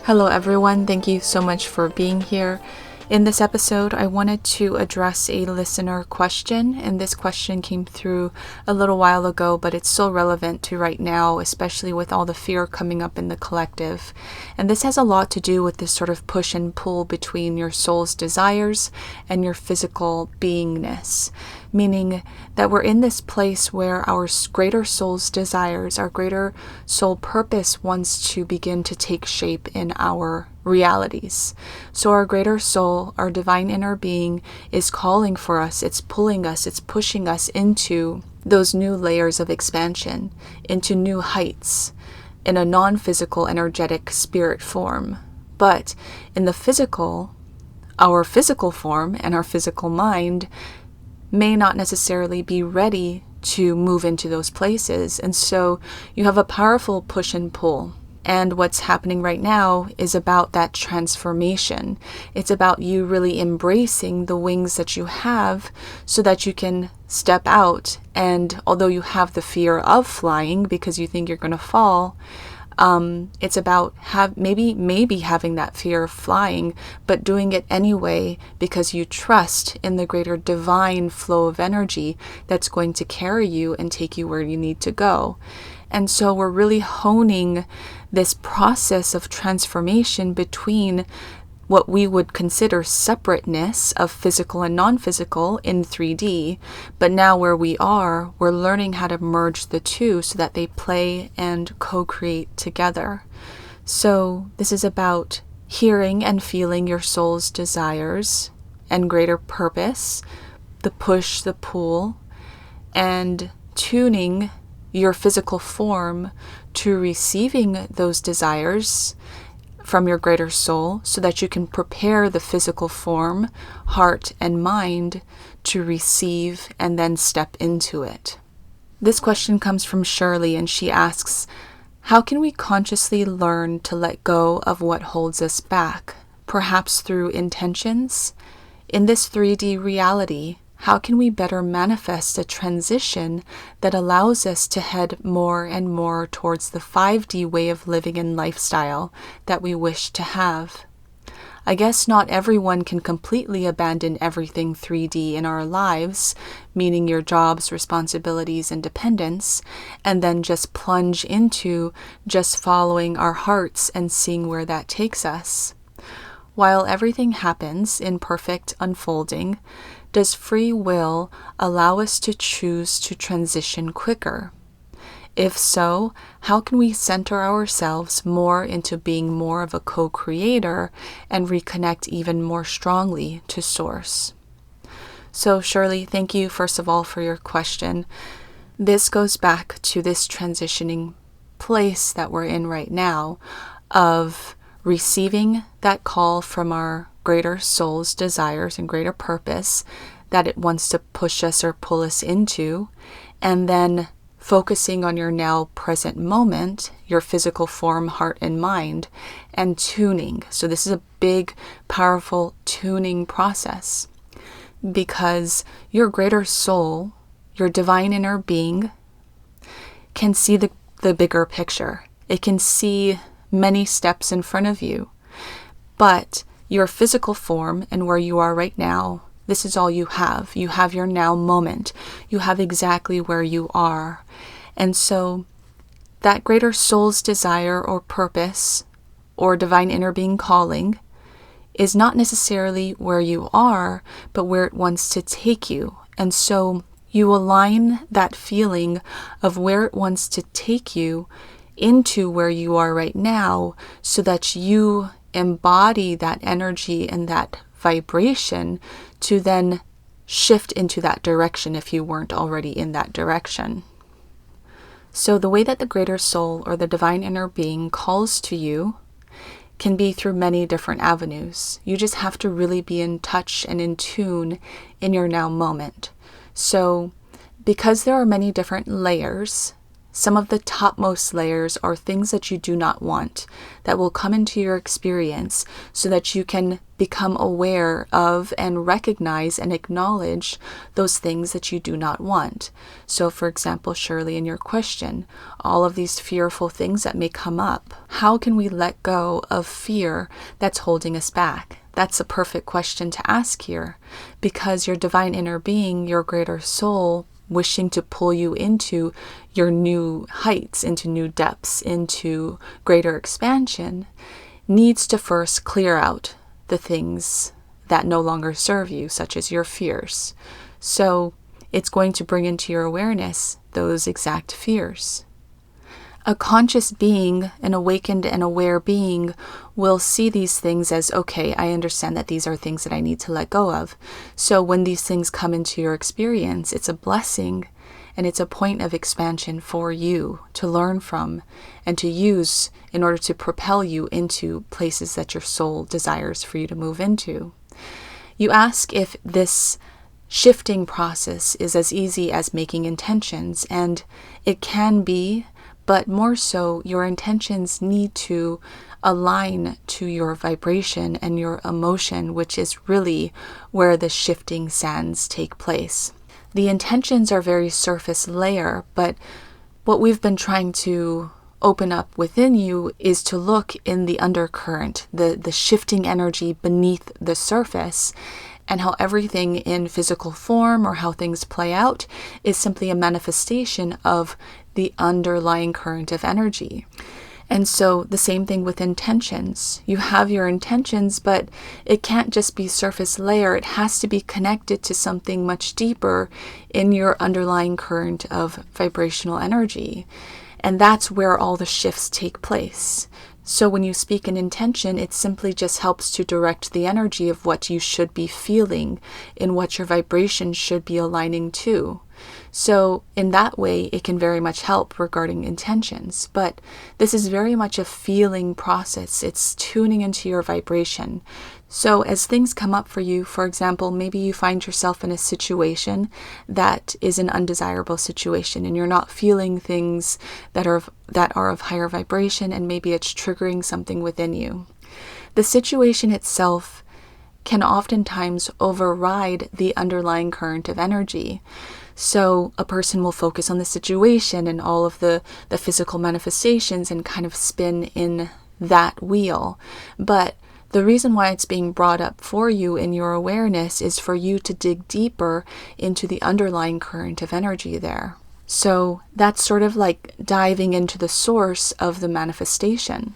Hello everyone, thank you so much for being here. In this episode, I wanted to address a listener question, and this question came through a little while ago, but it's still relevant to right now, especially with all the fear coming up in the collective. And this has a lot to do with this sort of push and pull between your soul's desires and your physical beingness, meaning that we're in this place where our greater soul's desires, our greater soul purpose wants to begin to take shape in our realities. So our greater soul, our divine inner being, is calling for us, it's pulling us, it's pushing us into those new layers of expansion, into new heights, in a non-physical, energetic spirit form. But in the physical, our physical form and our physical mind may not necessarily be ready to move into those places. And so you have a powerful push and pull. And what's happening right now is about that transformation. It's about you really embracing the wings that you have so that you can step out. And although you have the fear of flying because you think you're going to fall, it's about maybe having that fear of flying, but doing it anyway because you trust in the greater divine flow of energy that's going to carry you and take you where you need to go. And so we're really honing this process of transformation between what we would consider separateness of physical and non-physical in 3D, but now where we are, we're learning how to merge the two so that they play and co-create together. So this is about hearing and feeling your soul's desires and greater purpose, the push, the pull, and tuning your physical form to receiving those desires from your greater soul so that you can prepare the physical form, heart, and mind to receive and then step into it. This question comes from Shirley, and she asks, how can we consciously learn to let go of what holds us back, perhaps through intentions? In this 3D reality, how can we better manifest a transition that allows us to head more and more towards the 5D way of living and lifestyle that we wish to have? I guess not everyone can completely abandon everything 3D in our lives, meaning your jobs, responsibilities, and dependence, and then just plunge into just following our hearts and seeing where that takes us. While everything happens in perfect unfolding, does free will allow us to choose to transition quicker? If so, how can we center ourselves more into being more of a co-creator and reconnect even more strongly to Source? So Shirley, thank you first of all for your question. This goes back to this transitioning place that we're in right now of receiving that call from our greater soul's desires and greater purpose that it wants to push us or pull us into, and then focusing on your now present moment, your physical form, heart, and mind, and tuning. So this is a big, powerful tuning process because your greater soul, your divine inner being, can see the bigger picture. It can see many steps in front of you, but your physical form and where you are right now, this is all you have. You have your now moment. You have exactly where you are. And so that greater soul's desire or purpose or divine inner being calling is not necessarily where you are, but where it wants to take you. And so you align that feeling of where it wants to take you into where you are right now so that you embody that energy and that vibration to then shift into that direction if you weren't already in that direction. So the way that the greater soul or the divine inner being calls to you can be through many different avenues. You just have to really be in touch and in tune in your now moment. So because there are many different layers, some of the topmost layers are things that you do not want that will come into your experience so that you can become aware of and recognize and acknowledge those things that you do not want. So, for example, Shirley, in your question, all of these fearful things that may come up, how can we let go of fear that's holding us back? That's a perfect question to ask here, because your divine inner being, your greater soul, wishing to pull you into your new heights, into new depths, into greater expansion, needs to first clear out the things that no longer serve you, such as your fears. So it's going to bring into your awareness those exact fears. A conscious being, an awakened and aware being, will see these things as, okay, I understand that these are things that I need to let go of. So when these things come into your experience, it's a blessing and it's a point of expansion for you to learn from and to use in order to propel you into places that your soul desires for you to move into. You ask if this shifting process is as easy as making intentions, and it can be, but more so, your intentions need to align to your vibration and your emotion, which is really where the shifting sands take place. The intentions are very surface layer, but what we've been trying to open up within you is to look in the undercurrent, the shifting energy beneath the surface, and how everything in physical form or how things play out is simply a manifestation of the underlying current of energy. And so the same thing with intentions. You have your intentions, but it can't just be surface layer. It has to be connected to something much deeper in your underlying current of vibrational energy. And that's where all the shifts take place. So when you speak an intention, it simply just helps to direct the energy of what you should be feeling and what your vibration should be aligning to. So in that way, it can very much help regarding intentions. But this is very much a feeling process. It's tuning into your vibration. So as things come up for you, for example, maybe you find yourself in a situation that is an undesirable situation and you're not feeling things that are of higher vibration, and maybe it's triggering something within you. The situation itself can oftentimes override the underlying current of energy. So a person will focus on the situation and all of the physical manifestations and kind of spin in that wheel. But the reason why it's being brought up for you in your awareness is for you to dig deeper into the underlying current of energy there. So that's sort of like diving into the source of the manifestation.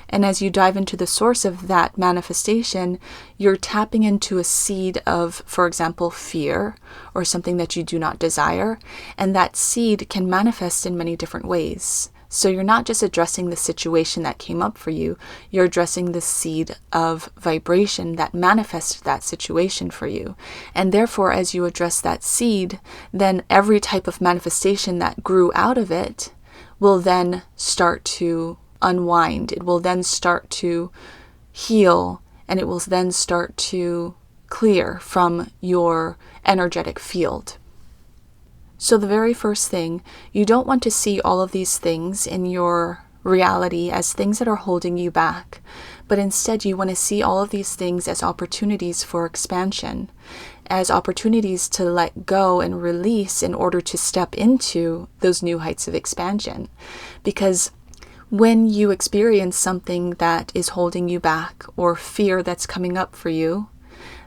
And as you dive into the source of that manifestation, you're tapping into a seed of, for example, fear or something that you do not desire. And that seed can manifest in many different ways. So you're not just addressing the situation that came up for you, you're addressing the seed of vibration that manifested that situation for you. And therefore, as you address that seed, then every type of manifestation that grew out of it will then start to unwind. It will then start to heal, and it will then start to clear from your energetic field. So the very first thing, you don't want to see all of these things in your reality as things that are holding you back, but instead you want to see all of these things as opportunities for expansion, as opportunities to let go and release in order to step into those new heights of expansion. Because when you experience something that is holding you back or fear that's coming up for you,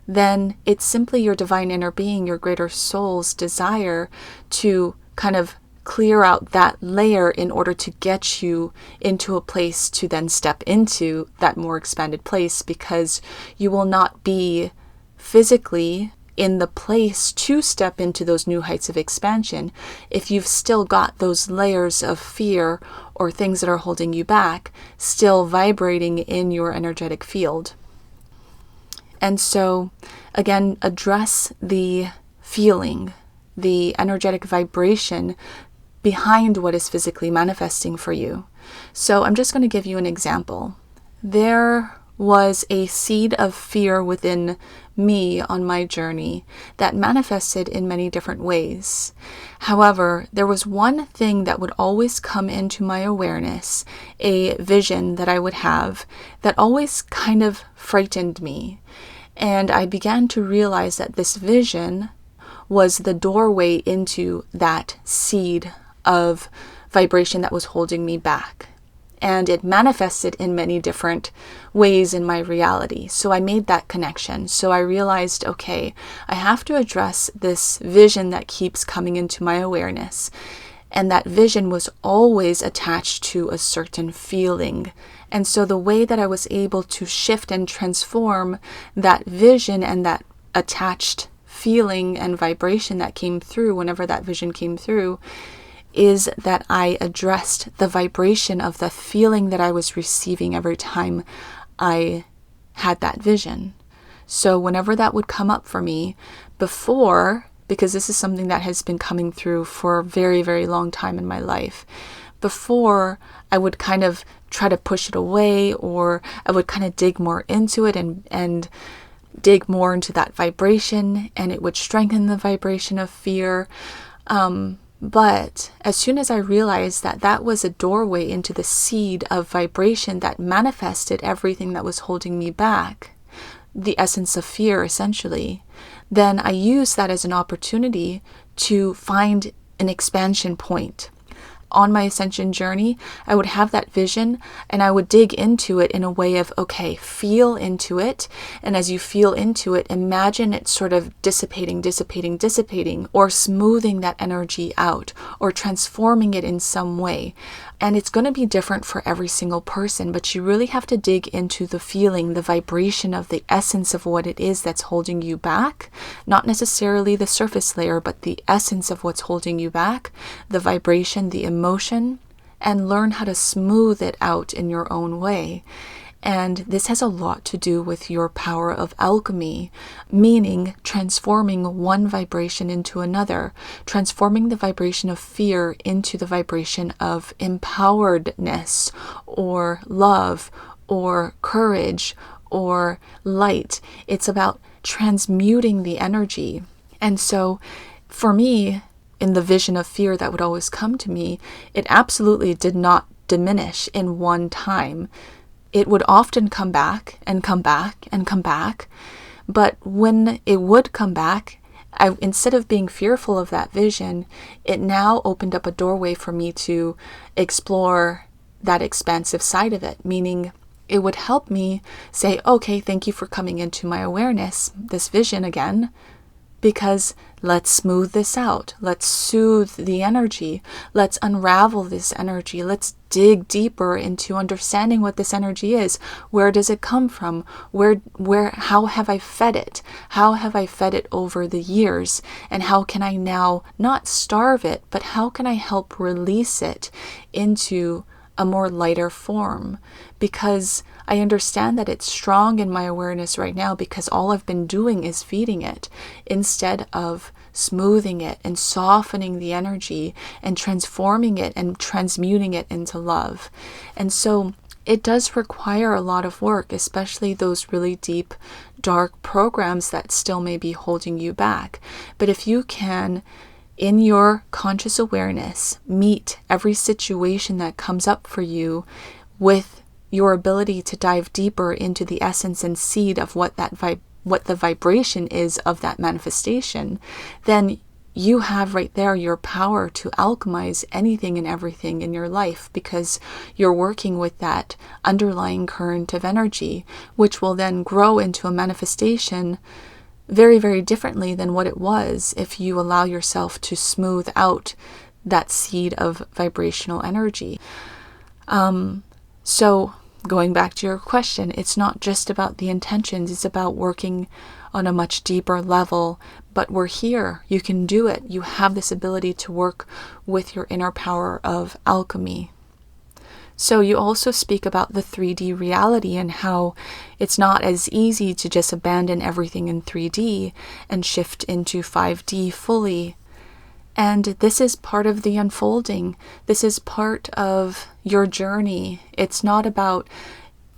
then it's simply your divine inner being, your greater soul's desire to kind of clear out that layer in order to get you into a place to then step into that more expanded place, because you will not be physically in the place to step into those new heights of expansion if you've still got those layers of fear or things that are holding you back still vibrating in your energetic field. And so, again, address the feeling, the energetic vibration behind what is physically manifesting for you. So I'm just going to give you an example. There was a seed of fear within me on my journey that manifested in many different ways. However, there was one thing that would always come into my awareness, a vision that I would have that always kind of frightened me. And I began to realize that this vision was the doorway into that seed of vibration that was holding me back. And it manifested in many different ways in my reality. So I made that connection. So I realized, okay, I have to address this vision that keeps coming into my awareness. And that vision was always attached to a certain feeling. And so the way that I was able to shift and transform that vision and that attached feeling and vibration that came through whenever that vision came through is that I addressed the vibration of the feeling that I was receiving every time I had that vision. So whenever that would come up for me before, because this is something that has been coming through for a very, very long time in my life, before I would kind of try to push it away, or I would kind of dig more into it and dig more into that vibration, and it would strengthen the vibration of fear. But as soon as I realized that that was a doorway into the seed of vibration that manifested everything that was holding me back, the essence of fear essentially, then I used that as an opportunity to find an expansion point. On my ascension journey, I would have that vision and I would dig into it in a way of, okay, feel into it. And as you feel into it, imagine it sort of dissipating, or smoothing that energy out, or transforming it in some way. And it's going to be different for every single person, but you really have to dig into the feeling, the vibration of the essence of what it is that's holding you back. Not necessarily the surface layer, but the essence of what's holding you back, the vibration, the emotion, and learn how to smooth it out in your own way. And this has a lot to do with your power of alchemy, meaning transforming one vibration into another, transforming the vibration of fear into the vibration of empoweredness, or love, or courage, or light. It's about transmuting the energy. And so for me, in the vision of fear that would always come to me, it absolutely did not diminish in one time. It would often come back and come back and come back. But when it would come back, instead of being fearful of that vision, it now opened up a doorway for me to explore that expansive side of it, meaning it would help me say, okay, thank you for coming into my awareness, this vision again, because let's smooth this out. Let's soothe the energy. Let's unravel this energy. Let's dig deeper into understanding what this energy is. Where does it come from? How have I fed it? How have I fed it over the years? And how can I now not starve it, but how can I help release it into a more lighter form? Because I understand that it's strong in my awareness right now because all I've been doing is feeding it instead of smoothing it and softening the energy and transforming it and transmuting it into love. And so it does require a lot of work, especially those really deep, dark programs that still may be holding you back. But if you can, in your conscious awareness, meet every situation that comes up for you with your ability to dive deeper into the essence and seed of what the vibration is of that manifestation, then you have right there your power to alchemize anything and everything in your life, because you're working with that underlying current of energy, which will then grow into a manifestation very, very differently than what it was if you allow yourself to smooth out that seed of vibrational energy. So going back to your question, it's not just about the intentions, it's about working on a much deeper level. But we're here. You can do it. You have this ability to work with your inner power of alchemy. So you also speak about the 3D reality and how it's not as easy to just abandon everything in 3D and shift into 5D fully. And this is part of the unfolding. This is part of your journey. It's not about,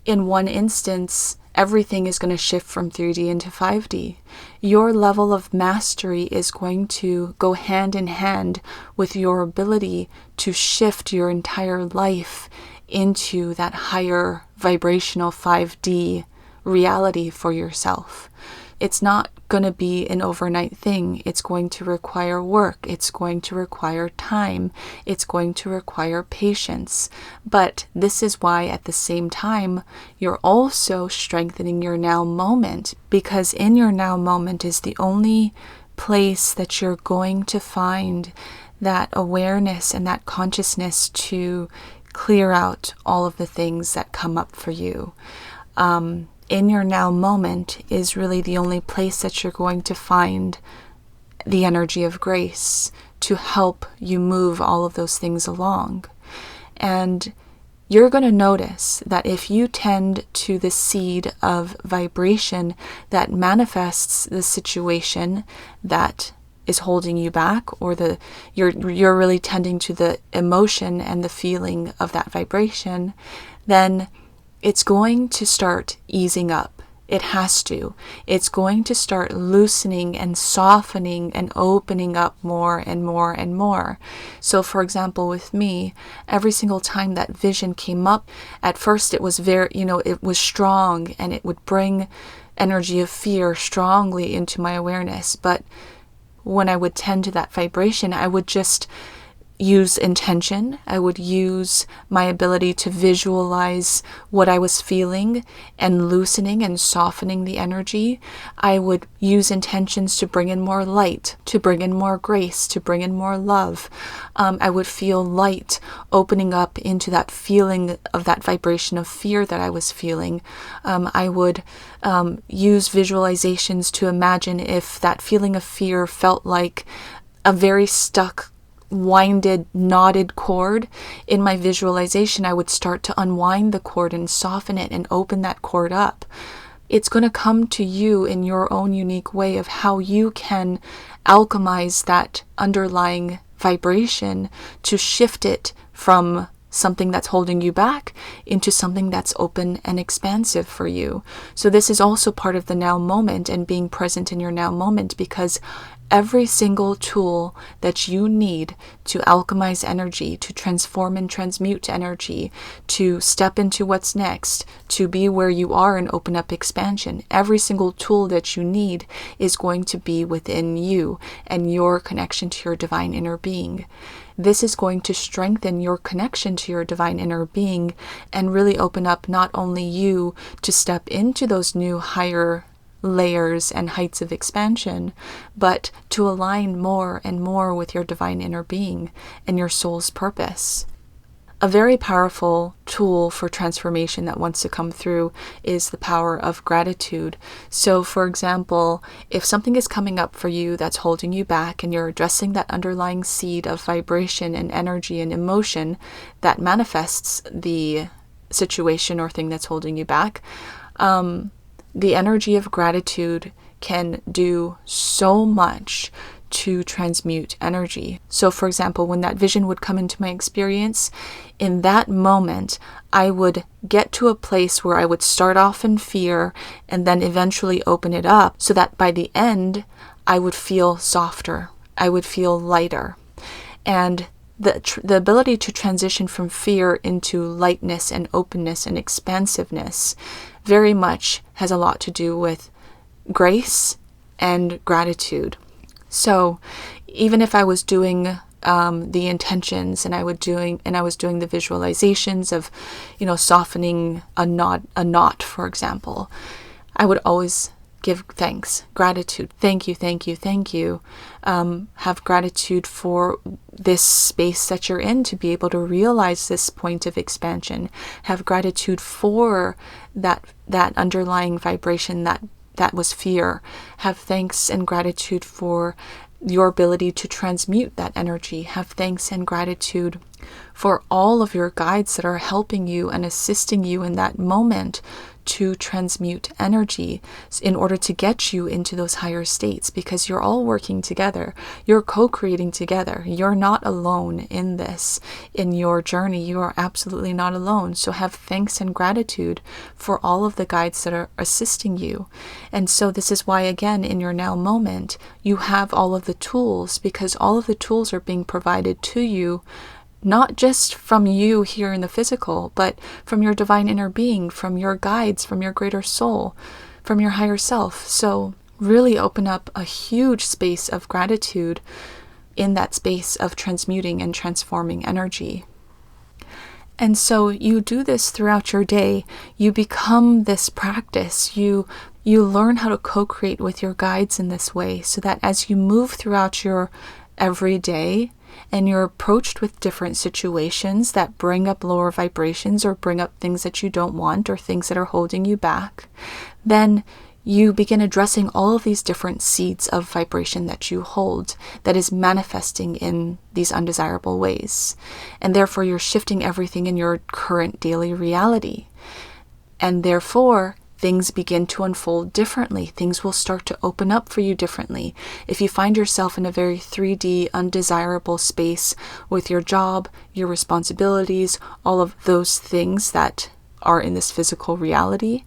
in one instance, everything is going to shift from 3D into 5D. Your level of mastery is going to go hand in hand with your ability to shift your entire life into that higher vibrational 5D reality for yourself. It's not going to be an overnight thing. It's going to require work. It's going to require time. It's going to require patience. But this is why at the same time, you're also strengthening your now moment, because in your now moment is the only place that you're going to find that awareness and that consciousness to clear out all of the things that come up for you. In your now moment is really the only place that you're going to find the energy of grace to help you move all of those things along. And you're going to notice that if you tend to the seed of vibration that manifests the situation that is holding you back, or you're really tending to the emotion and the feeling of that vibration, then it's going to start easing up. It has to. It's going to start loosening and softening and opening up more and more and more. So for example, with me, every single time that vision came up, at first it was it was strong, and it would bring energy of fear strongly into my awareness. But when I would tend to that vibration, I would just use intention. I would use my ability to visualize what I was feeling and loosening and softening the energy. I would use intentions to bring in more light, to bring in more grace, to bring in more love. I would feel light opening up into that feeling of that vibration of fear that I was feeling. I would use visualizations to imagine if that feeling of fear felt like a very stuck, winded, knotted cord. In my visualization, I would start to unwind the cord and soften it and open that cord up. It's going to come to you in your own unique way of how you can alchemize that underlying vibration to shift it from something that's holding you back into something that's open and expansive for you. So this is also part of the now moment and being present in your now moment, because every single tool that you need to alchemize energy, to transform and transmute energy, to step into what's next, to be where you are and open up expansion, every single tool that you need is going to be within you and your connection to your divine inner being. This is going to strengthen your connection to your divine inner being and really open up not only you to step into those new higher layers and heights of expansion, but to align more and more with your divine inner being and your soul's purpose. A very powerful tool for transformation that wants to come through is the power of gratitude. So, for example, if something is coming up for you that's holding you back and you're addressing that underlying seed of vibration and energy and emotion that manifests the situation or thing that's holding you back, the energy of gratitude can do so much to transmute energy. So for example, when that vision would come into my experience, in that moment, I would get to a place where I would start off in fear and then eventually open it up so that by the end, I would feel softer. I would feel lighter. And the ability to transition from fear into lightness and openness and expansiveness very much has a lot to do with grace and gratitude. So even if I was doing the intentions and I was doing the visualizations of, softening a knot, for example, I would always give thanks, gratitude. Thank you, thank you, thank you. Have gratitude for this space that you're in to be able to realize this point of expansion. Have gratitude for that underlying vibration that was fear. Have thanks and gratitude for your ability to transmute that energy. Have thanks and gratitude for all of your guides that are helping you and assisting you in that moment to transmute energy in order to get you into those higher states, because you're all working together. You're co-creating together. You're not alone in this. In your journey, you are absolutely not alone. So have thanks and gratitude for all of the guides that are assisting you. And so this is why, again, in your now moment, you have all of the tools, because all of the tools are being provided to you, not just from you here in the physical, but from your divine inner being, from your guides, from your greater soul, from your higher self. So really open up a huge space of gratitude in that space of transmuting and transforming energy. And so you do this throughout your day. You become this practice. You learn how to co-create with your guides in this way, so that as you move throughout your every day, and you're approached with different situations that bring up lower vibrations or bring up things that you don't want or things that are holding you back, then you begin addressing all of these different seeds of vibration that you hold that is manifesting in these undesirable ways. And therefore, you're shifting everything in your current daily reality. And therefore, things begin to unfold differently. Things will start to open up for you differently. If you find yourself in a very 3D, undesirable space with your job, your responsibilities, all of those things that are in this physical reality,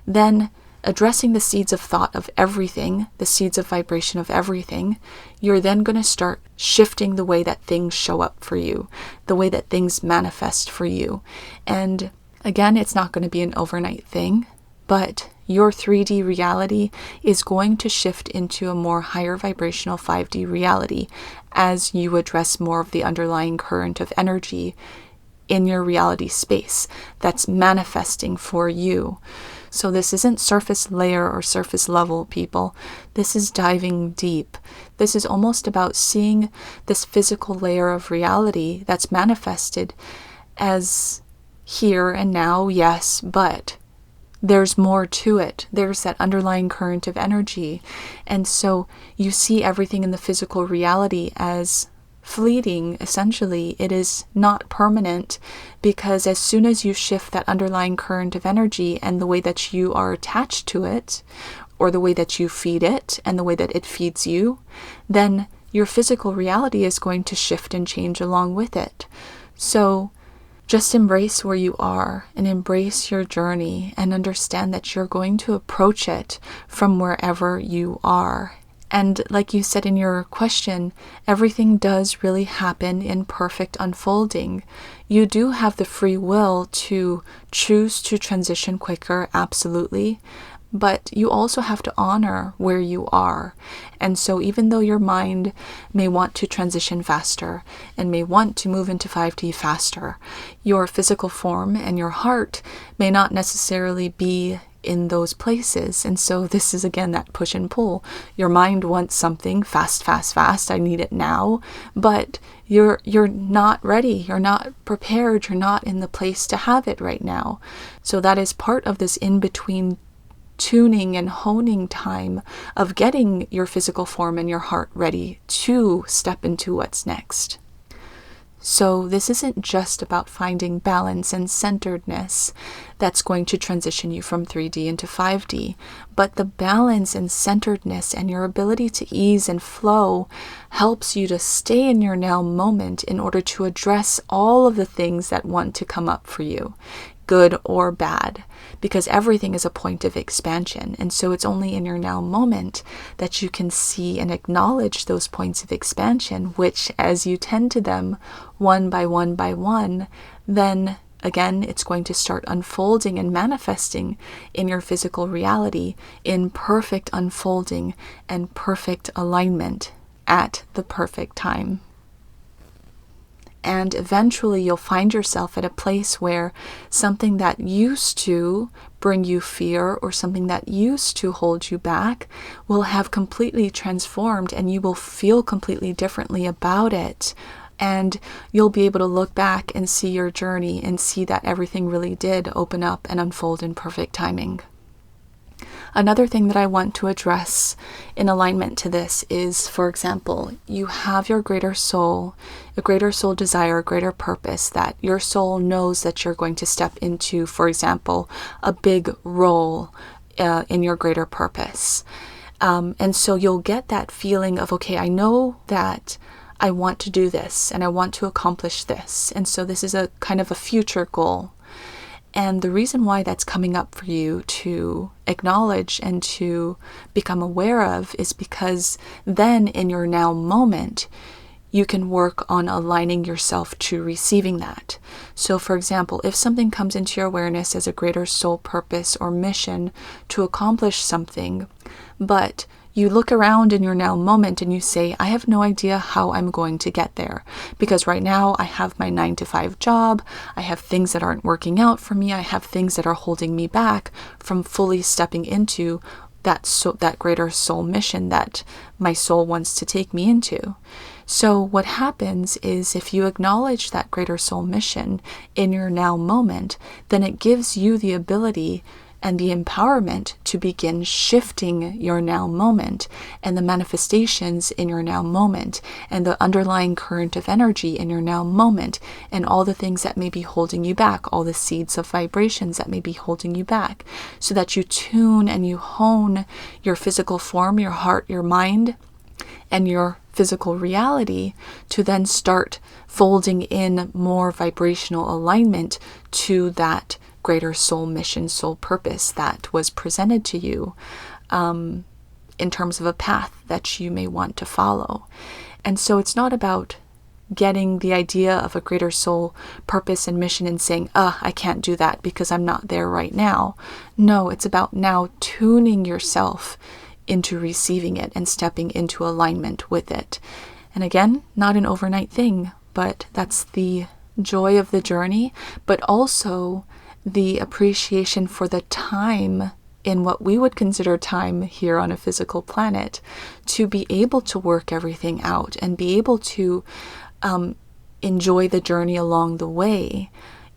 then addressing the seeds of thought of everything, the seeds of vibration of everything, you're then going to start shifting the way that things show up for you, the way that things manifest for you. And again, it's not going to be an overnight thing, but your 3D reality is going to shift into a more higher vibrational 5D reality as you address more of the underlying current of energy in your reality space that's manifesting for you. So this isn't surface layer or surface level, people. This is diving deep. This is almost about seeing this physical layer of reality that's manifested as here and now, yes, but there's more to it. There's that underlying current of energy. And so you see everything in the physical reality as fleeting, essentially. It is not permanent, because as soon as you shift that underlying current of energy and the way that you are attached to it, or the way that you feed it and the way that it feeds you, then your physical reality is going to shift and change along with it. So just embrace where you are and embrace your journey and understand that you're going to approach it from wherever you are. And like you said in your question, everything does really happen in perfect unfolding. You do have the free will to choose to transition quicker, absolutely. But you also have to honor where you are. And so even though your mind may want to transition faster and may want to move into 5D faster, your physical form and your heart may not necessarily be in those places. And so this is again that push and pull. Your mind wants something fast, fast, fast. I need it now. But you're not ready. You're not prepared. You're not in the place to have it right now. So that is part of this in-between tuning and honing time of getting your physical form and your heart ready to step into what's next. So this isn't just about finding balance and centeredness that's going to transition you from 3D into 5D, but the balance and centeredness and your ability to ease and flow helps you to stay in your now moment in order to address all of the things that want to come up for you, good or bad, because everything is a point of expansion. And so it's only in your now moment that you can see and acknowledge those points of expansion, which as you tend to them one by one, then again, it's going to start unfolding and manifesting in your physical reality in perfect unfolding and perfect alignment at the perfect time. And eventually you'll find yourself at a place where something that used to bring you fear or something that used to hold you back will have completely transformed, and you will feel completely differently about it. And you'll be able to look back and see your journey and see that everything really did open up and unfold in perfect timing. Another thing that I want to address in alignment to this is, for example, you have your greater soul, a greater soul desire, a greater purpose that your soul knows that you're going to step into, for example, a big role in your greater purpose. And so you'll get that feeling of, okay, I know that I want to do this and I want to accomplish this. And so this is a kind of a future goal. And the reason why that's coming up for you to acknowledge and to become aware of is because then in your now moment, you can work on aligning yourself to receiving that. So for example, if something comes into your awareness as a greater soul purpose or mission to accomplish something, but you look around in your now moment and you say, I have no idea how I'm going to get there, because right now I have my 9-to-5 job, I have things that aren't working out for me, I have things that are holding me back from fully stepping into that greater soul mission that my soul wants to take me into. So what happens is if you acknowledge that greater soul mission in your now moment, then it gives you the ability and the empowerment to begin shifting your now moment and the manifestations in your now moment and the underlying current of energy in your now moment and all the things that may be holding you back, all the seeds of vibrations that may be holding you back, so that you tune and you hone your physical form, your heart, your mind, and your physical reality to then start folding in more vibrational alignment to that greater soul mission, soul purpose that was presented to you in terms of a path that you may want to follow. And so it's not about getting the idea of a greater soul purpose and mission and saying, I can't do that because I'm not there right now. No, it's about now tuning yourself into receiving it and stepping into alignment with it. And again, not an overnight thing, but that's the joy of the journey, but also the appreciation for the time in what we would consider time here on a physical planet to be able to work everything out and be able to enjoy the journey along the way,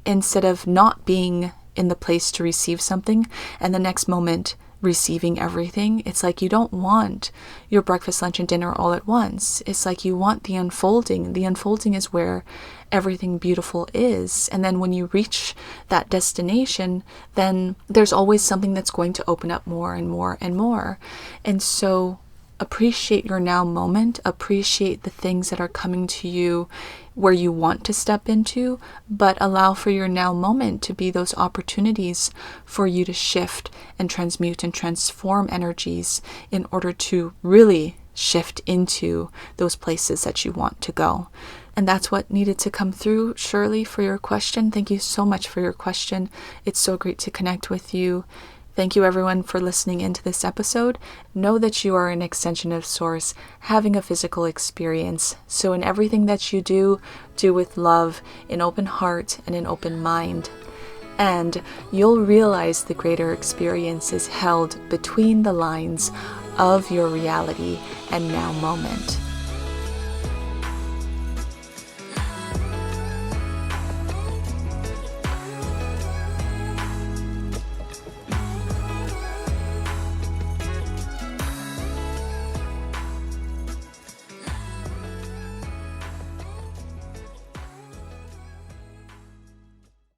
instead of not being in the place to receive something and the next moment receiving everything. It's like you don't want your breakfast, lunch, and dinner all at once. It's like you want the unfolding. The unfolding is where everything beautiful is. And then when you reach that destination, then there's always something that's going to open up more and more and more. And so appreciate your now moment, appreciate the things that are coming to you where you want to step into, but allow for your now moment to be those opportunities for you to shift and transmute and transform energies in order to really shift into those places that you want to go. And that's what needed to come through, Shirley, for your question. Thank you so much for your question. It's so great to connect with you. Thank you everyone for listening into this episode. Know that you are an extension of Source, having a physical experience. So in everything that you do, do with love, an open heart, and an open mind. And you'll realize the greater experience is held between the lines of your reality and now moment.